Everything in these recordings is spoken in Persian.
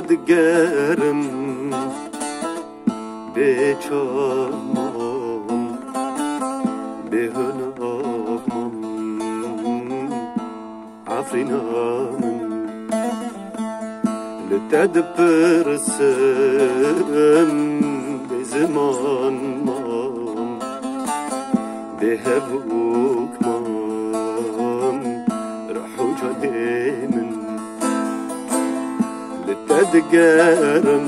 دگرم به چامم به هنامم عفرینام لتد برسم به زمان مام به هبوک مام رحو جانم لتدگرم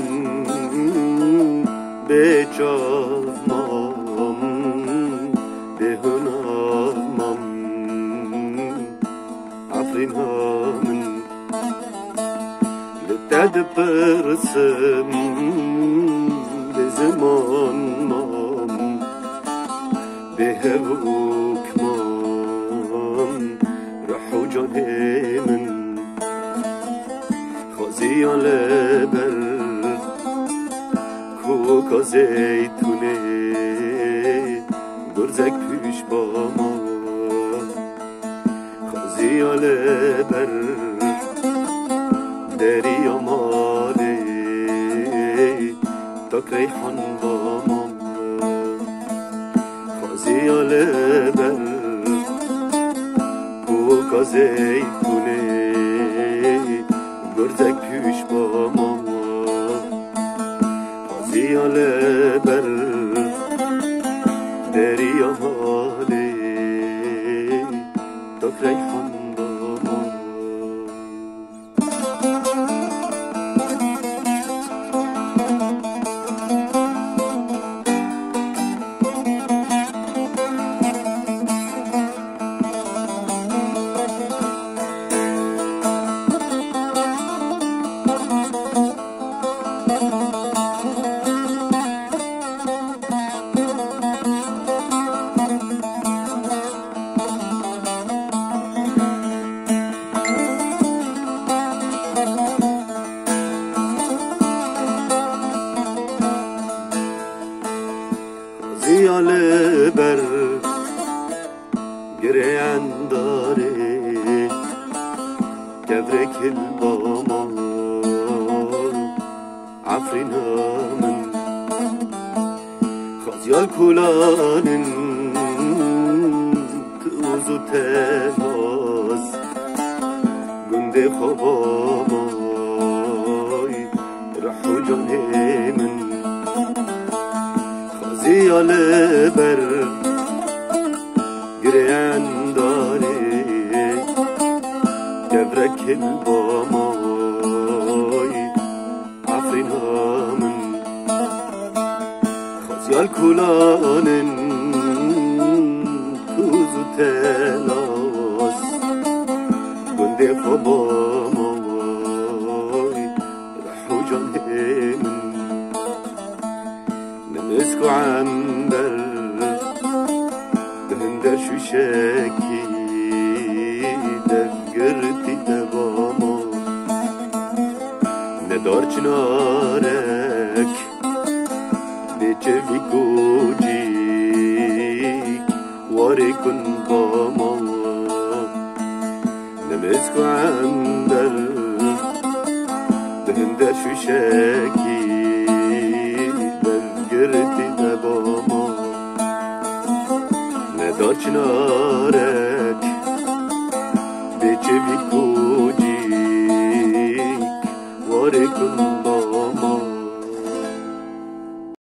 به چامم به هنامم عفرینام لتد برسم به زمان مام به هبوک مام رحو جانم خازیان لبر کوکا زیتونه گرزک پیش با ما خازیان لبر دریا ماله تاک ریحان با ما خازیان لبر کوکا زیتونه گرزک پیش با ما خازیان لبر دریا ماله تاک ریحان با ما خازیان لبر گریان داره گبرکل با ما عفرینامن خازیان کلانن توز و تماس گنده خوابامای رحو جانمن خازیان لبر گریان داره گبرکل با مای عفرینامن خازیان کلانن توز و تلاس گنده خوابامای رحو جانمن نمسكو عنبر دهندر شوشكي دقرتي دباما ندار چنارك بچوي گوجيك واري كن باما نمسكو عنبر دهندر شوشكي گرتی دباما ندار چنارک به چه بی کوجیک واره کن